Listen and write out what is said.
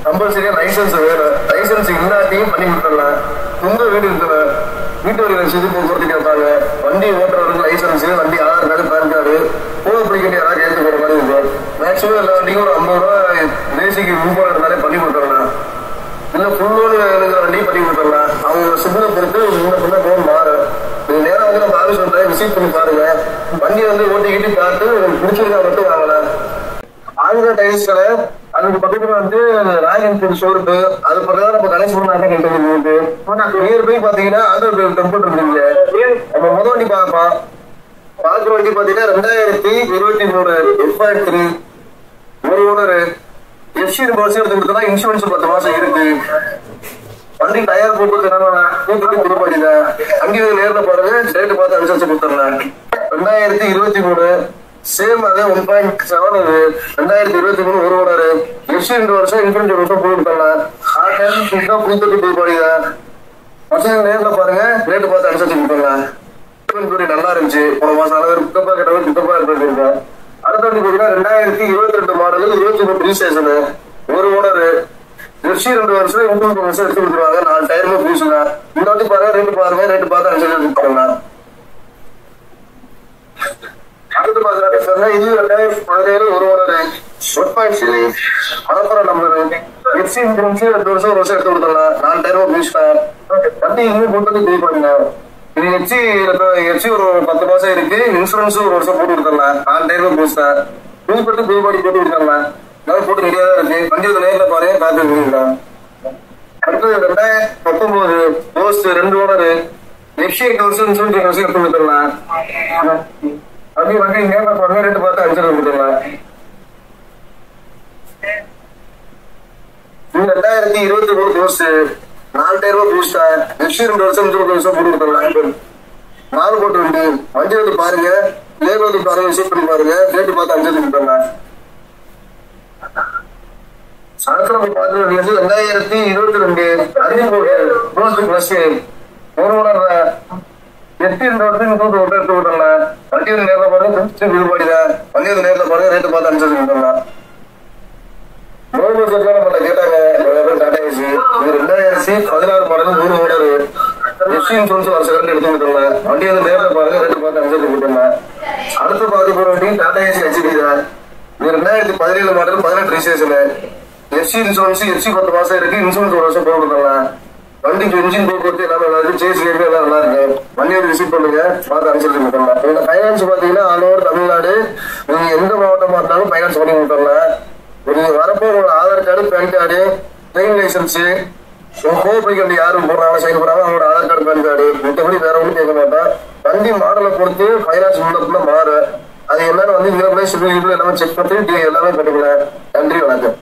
கம்பல்சரியா லைசன்ஸ் வேணும். லைசன்ஸ் இல்லாட்டியும் பண்ணி கொடுத்துடலாம். சொந்த வீடு இருக்கிற வீட்டு வரி ரசீது போக்குவரத்து கேட்பாங்க. வண்டி ஓட்டுறவருக்கு லைசன்ஸ், வண்டி ஆதார் கார்டு, பேன் கார்டு, போக பிடிக்கிற யாராவது கையெழுத்து போற மாதிரி இருக்கும். மேக்சிமம் எல்லா வண்டியும் ஒரு 50 ரூபா பேசிக்கு முன்போட இருந்தாலே பண்ணி கொடுத்துடலாம். இல்ல ஃபுல் லோன் எழுதுற வண்டியும் பண்ணி கொடுத்துடலாம். அவங்க சிபிலை பொறுத்து முன்ன பின்ன லோன் மாறும். நீங்க நேரம் வந்து நம்ம ஆஃபீஸ் வந்து விசிட் பண்ணி பாருங்க. வண்டி வந்து ஓட்டிக்கிட்டு பார்த்து உங்களுக்கு பிடிச்சிருக்கா மட்டும் வாங்கலாம். ஆந்திரா டைல்ஸ் கடை, அதுக்கு பக்கத்துல வந்து ராயல் என்ஃபீல்ட் ஷோரூம், அது பக்கத்துல நம்ம கணேஷ் நியர் போய் பாத்தீங்கன்னா ஆந்திரா டெம்பிள் இருக்குங்க. நம்ம முதல் வண்டி பாக்குற வண்டி பாத்தீங்கன்னா 2023 F3 ஒரு ஓனர் எஃப்சி 2 வருஷம் எடுத்து கொடுத்தா இன்சூரன்ஸ் 10 மாசம் இருக்கு. வண்டி டயர் போட்டு திருப்பாடிங்க. அங்கே நேர்ல பாருங்க, ரேட்டு பார்த்து அனுசரிச்சு கொடுத்துடலாம். 2023 சேம் அதே 1.7 2023 ஒரு ஓனர் எஃப்சி 2 வருஷம் இன்சூரன்ஸ் 1 வருஷம் போட்டு கொடுத்துடலாம். புதுத்தட்டு திருப்பாடிங்க. பசங்க நேர்ல பாருங்க, ரேட்டு பார்த்து அனுசரிச்சு கொடுத்துடலாம். நல்லா இருந்துச்சு. ஒரு மாசம் அளவு பிக்கப்பா கேட்டவர் பிக்கப்பா இருக்கு. அடுத்த வண்டி பாத்தீங்கன்னா 2022 மாடல் 23 ரிஜிஸ்ட்ரேஷன் ஒரு ஓனர் எஃப்சி 2 வருஷம் இன்சூரன்ஸ் 1 வருஷம் எடுத்து கொடுத்துருவாங்க. 4 டயருமே பூசுங்க. இந்த வாட்டி பாருங்க, ரேட்டு பாருங்க, ரேட்டு பார்த்து அனுசரிச்சு கொடுத்துடலாம். அடுத்து பாத்தீங்கன்னா இது 2017 ஒரு owner 1.3 Malappuram number FC insurance 2 வருஷம் 1 வருஷம் எடுத்து கொடுத்துடலாம். 4 டயருமே பூசுங்க. வண்டி இனிமே போட்டு பே பண்ணுங்க. இது எஃப்சி ஒரு 10 மாசம் இருக்கு. இன்சூரன்ஸ் 1 வருஷம் போட்டு கொடுத்துடலாம். 4 டயருமே பூசுங்க. பில் போட்டு பாடி போட்டு கொடுத்துடலாம். எல்லாம் போட்டு ரெடியா தான் இருக்கு. வண்டி நேரில் பாருங்க, காப்பி கொடுக்கலாம். அடுத்தது 2019 போஸ்ட் 2 ஓனர் எஃப்சி 2 வருஷம் இன்சூரன்ஸ் 1 வருஷம் எடுத்து கொடுத்துடலாம். அப்படி வண்டி நேரில் பாருங்க, ரேட்டு பார்த்து அனுசரிச்சு கொடுத்துடலாம். 2023 போஸ்ட் 4 டயர் பூஸ்டா எஃப்சி 2 வருஷம் 1 வருஷம் போட்டு கொடுத்துடலாம். 4 போட்டு வண்டி வந்து பாருங்க, நேரில் வந்து பாருங்க, விசிட் பண்ணி பாருங்க, ரேட்டு பார்த்து அனுசரிச்சு கொடுத்துடலாம். சாயந்தரம் பார்த்து 2022 போஸ்ட் பிளஸ் ஒரு ஓனர் 8 வருஷம் எடுத்து விடலாம். வண்டி வந்து நேரில் பாருங்க, விழுபாடிதான். வண்டி வந்து நேரில் பாருங்க, ரேட்டு பார்த்து அனுசரிச்சு கொடுத்துடலாம். கேட்டாங்க Tata AC 2016 model 3 owner FC insurance வருஷம் எடுத்து விட்டுருங்க. வண்டி வந்து நேரில் பாருங்க, ரேட்டு பார்த்து அனுசரிச்சு கொடுத்துருங்க. அடுத்து பார்க்க போற வண்டி டாடா ஏசி ஹெச்டி தான். இது 2017 model 18 registration FC insurance FC 10 மாசம் இருக்கு. இன்சூரன்ஸ் 1 வருஷம் போட்டு கொடுத்துடலாம். வண்டிக்கு இன்ஜின் போக்குவரத்து எல்லாமே நல்லா இருக்கு. சேஸ் எல்லாம் நல்லா இருக்கு. வண்டியோட விசிட் பண்ணுங்க, பார்த்து அனுசரிச்சு கொடுத்துடலாம். இந்த ஃபைனான்ஸ் பாத்தீங்கன்னா ஆல் ஓவர் தமிழ்நாடு நீங்க எந்த மாவட்டமா இருந்தாலும் ஃபைனான்ஸ் பண்ணி கொடுத்துடலாம். நீங்க வரப்போ உங்களோட ஆதார் கார்டு, பேன் கார்டு, ட்ரெயின் லைசன்ஸ், கோபைக்கு யாரும் போடுறாங்க சைன் போறாங்க, அவங்களோட ஆதார் கார்டு, பேன் கார்டு, மற்றபடி வேற ஒன்றும் கேட்க மாட்டோம். வண்டி மாடலை பொறுத்து ஃபைனான்ஸ் முன்னப்புல மாறும். அது என்னன்னு வந்து எல்லாமே செக் பண்ணி எல்லாமே பண்ணிக்கலாம். நன்றி, வணக்கம்.